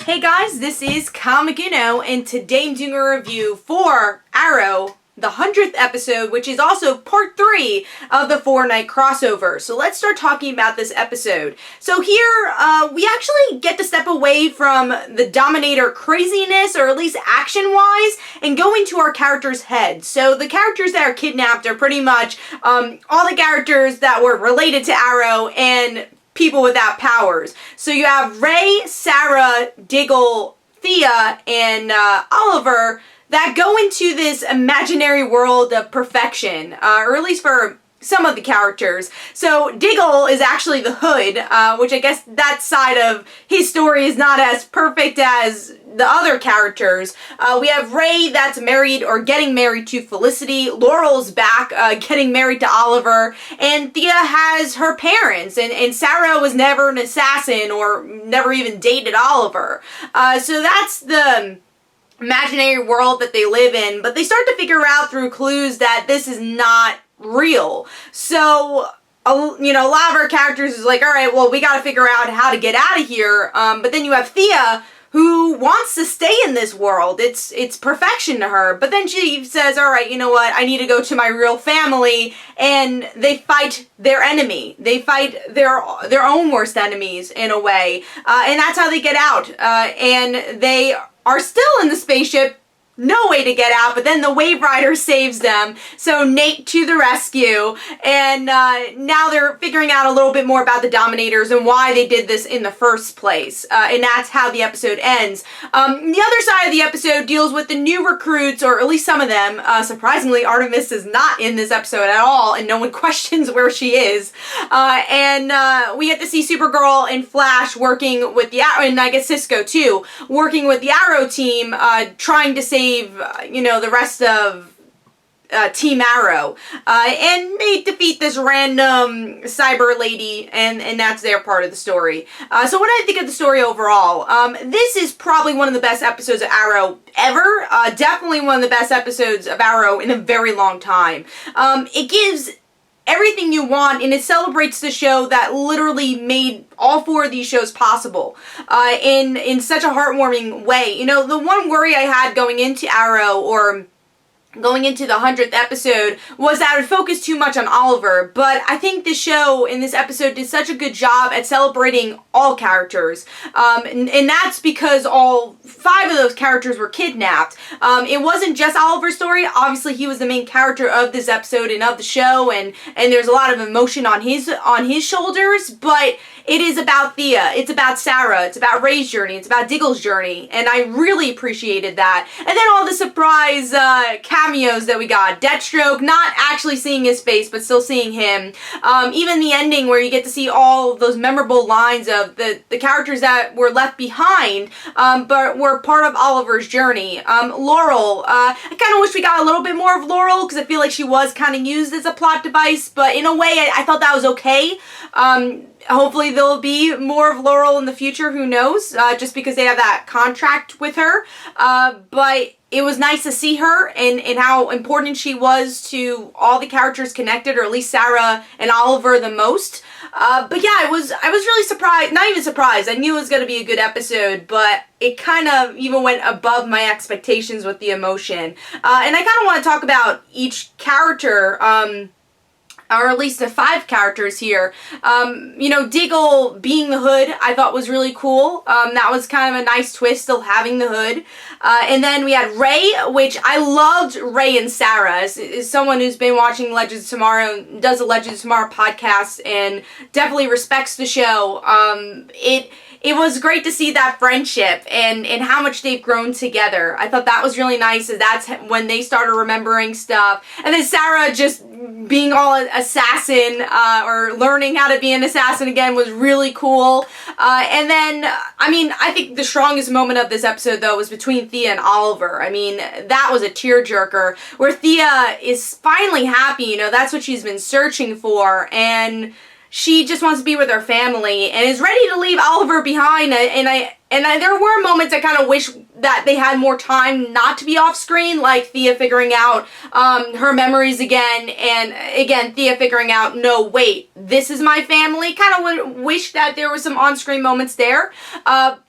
Hey guys, this is Kamiguno, and today I'm doing a review for Arrow, the 100th episode, which is also part 3 of the 4-night crossover. So let's start talking about this episode. So here, we actually get to step away from the Dominator craziness, or at least action-wise, and go into our characters' heads. So the characters that are kidnapped are pretty much all the characters that were related to Arrow and people without powers. So you have Ray, Sarah, Diggle, Thea, and Oliver that go into this imaginary world of perfection, or at least for some of the characters. So Diggle is actually the Hood, which I guess that side of his story is not as perfect as the other characters. We have Ray that's married or getting married to Felicity. Laurel's back, getting married to Oliver. And Thea has her parents. And Sarah was never an assassin or never even dated Oliver. So that's the imaginary world that they live in. But they start to figure out through clues that this is not real. So, a lot of our characters is like, all right, well, we got to figure out how to get out of here. But then you have Thea, who wants to stay in this world. It's perfection to her. But then she says, all right, you know what? I need to go to my real family. And they fight their enemy. They fight their own worst enemies in a way. And that's how they get out. And they are still in the spaceship. No way to get out, but then the Wave Rider saves them. So Nate to the rescue, and now they're figuring out a little bit more about the Dominators and why they did this in the first place. And that's how the episode ends. The other side of the episode deals with the new recruits, or at least some of them. Surprisingly, Artemis is not in this episode at all, and no one questions where she is. And we get to see Supergirl and Flash working with the Arrow, and I guess Cisco too, working with the Arrow team, trying to save the rest of Team Arrow. And they defeat this random cyber lady, and that's their part of the story. So what do I think of the story overall? This is probably one of the best episodes of Arrow ever. Definitely one of the best episodes of Arrow in a very long time. It gives everything you want, and it celebrates the show that literally made all 4 of these shows possible in such a heartwarming way. The one worry I had going into Arrow, or going into the 100th episode, was that it would focus too much on Oliver, but I think the show in this episode did such a good job at celebrating all characters, and that's because all 5 of those characters were kidnapped. It wasn't just Oliver's story. Obviously, he was the main character of this episode and of the show, and there's a lot of emotion on his shoulders, but it is about Thea, it's about Sarah, it's about Ray's journey, it's about Diggle's journey, and I really appreciated that. And then all the surprise cameos that we got. Deathstroke, not actually seeing his face, but still seeing him. Even the ending where you get to see all those memorable lines of the characters that were left behind, but were part of Oliver's journey. Laurel, I kind of wish we got a little bit more of Laurel, because I feel like she was kind of used as a plot device, but in a way, I thought that was okay. Hopefully there'll be more of Laurel in the future, who knows, just because they have that contract with her, but it was nice to see her and how important she was to all the characters connected, or at least Sarah and Oliver the most. But yeah, I was really surprised, not even surprised, I knew it was going to be a good episode, but it kind of even went above my expectations with the emotion. And I kind of want to talk about each character, or at least the 5 characters here. Diggle being the Hood, I thought was really cool. That was kind of a nice twist, still having the Hood. And then we had Ray, which I loved Ray and Sarah. As someone who's been watching Legends of Tomorrow, does a Legends of Tomorrow podcast, and definitely respects the show. It was great to see that friendship and how much they've grown together. I thought that was really nice, as that's when they started remembering stuff. And then Sarah just being all assassin, or learning how to be an assassin again, was really cool. And then, I think the strongest moment of this episode, though, was between Thea and Oliver. That was a tearjerker, where Thea is finally happy. That's what she's been searching for, and she just wants to be with her family and is ready to leave Oliver behind. And there were moments I kind of wish that they had more time not to be off screen, like Thea figuring out her memories again, and again, Thea figuring out, no, wait, this is my family. Kind of would wish that there was some on-screen moments there.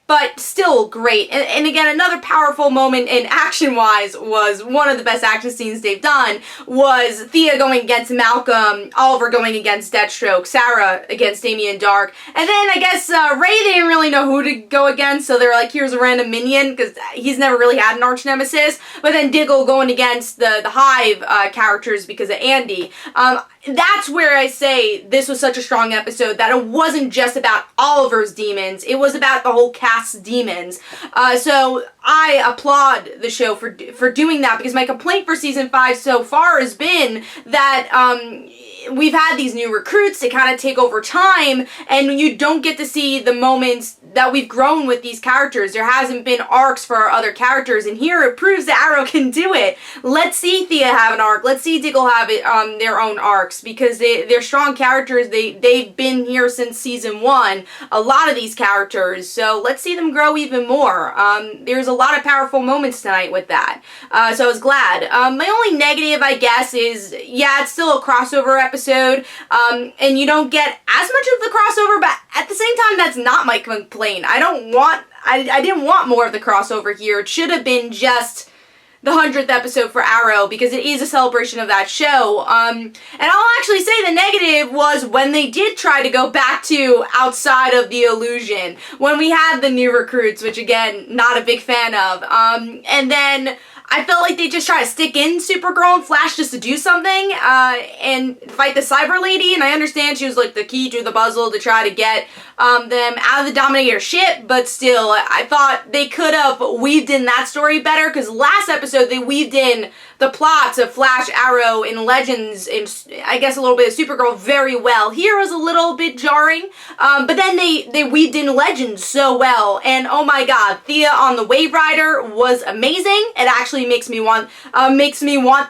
But still great. And again, another powerful moment in action-wise was one of the best action scenes they've done was Thea going against Malcolm, Oliver going against Deathstroke, Sarah against Damien Darhk. And then I guess Ray, they didn't really know who to go against, so they were like, here's a random minion, because he's never really had an arch nemesis. But then Diggle going against the Hive characters because of Andy. That's where I say this was such a strong episode, that it wasn't just about Oliver's demons, it was about the whole cast's demons. So I applaud the show for doing that, because my complaint for season 5 so far has been that we've had these new recruits to kind of take over time, and you don't get to see the moments that we've grown with these characters. There hasn't been arcs for our other characters, and here it proves that Arrow can do it. Let's see Thea have an arc. Let's see Diggle have it, their own arcs, because they're strong characters. They've been here since season 1, a lot of these characters, so let's see them grow even more. There's a lot of powerful moments tonight with that, so I was glad. My only negative, I guess, is, yeah, it's still a crossover episode, and you don't get as much of the crossover, but at the same time, that's not my complaint. I didn't want more of the crossover here. It should have been just the 100th episode for Arrow, because it is a celebration of that show. And I'll actually say the negative was when they did try to go back to outside of the illusion, when we had the new recruits, which again, not a big fan of. And then I felt like they just tried to stick in Supergirl and Flash just to do something, and fight the Cyber Lady, and I understand she was like the key to the puzzle to try to get them out of the Dominator ship, but still, I thought they could have weaved in that story better, because last episode they weaved in the plots of Flash, Arrow, and Legends, and I guess a little bit of Supergirl very well. Here was a little bit jarring, but then they weaved in Legends so well, and oh my god, Thea on the Wave Rider was amazing. It actually makes me want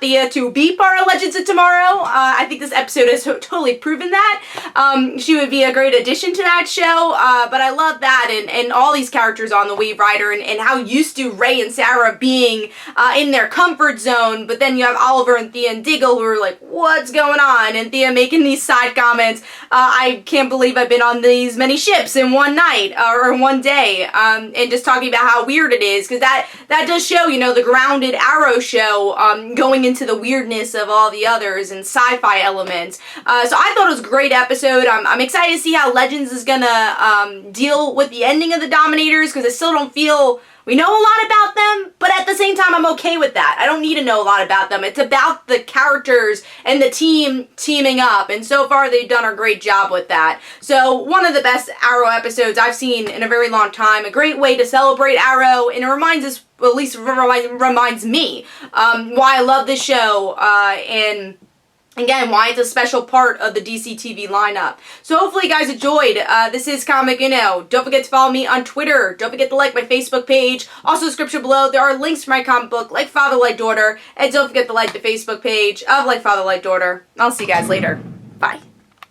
Thea to be part of Legends of Tomorrow. I think this episode has totally proven that. She would be a great addition to that show, but I love that, and all these characters on the Wave Rider, and how used to Ray and Sarah being in their comfort zone. But then you have Oliver and Thea and Diggle who are like, what's going on? And Thea making these side comments, I can't believe I've been on these many ships in one night, or in one day, and just talking about how weird it is, because that does show, you know, the grounded Arrow show, going into the weirdness of all the others and sci-fi elements. So I thought it was a great episode. I'm excited to see how Legends is gonna deal with the ending of the Dominators, because I still don't feel we know a lot about them, but at the same time, I'm okay with that. I don't need to know a lot about them. It's about the characters and the team teaming up, and so far they've done a great job with that. So one of the best Arrow episodes I've seen in a very long time. A great way to celebrate Arrow, and it reminds us, well, at least reminds me, why I love this show, and again, why it's a special part of the DC TV lineup. So hopefully you guys enjoyed. This is Comic Uno. Don't forget to follow me on Twitter. Don't forget to like my Facebook page. Also, description below, there are links for my comic book, Like Father, Like Daughter. And don't forget to like the Facebook page of Like Father, Like Daughter. I'll see you guys later. Bye.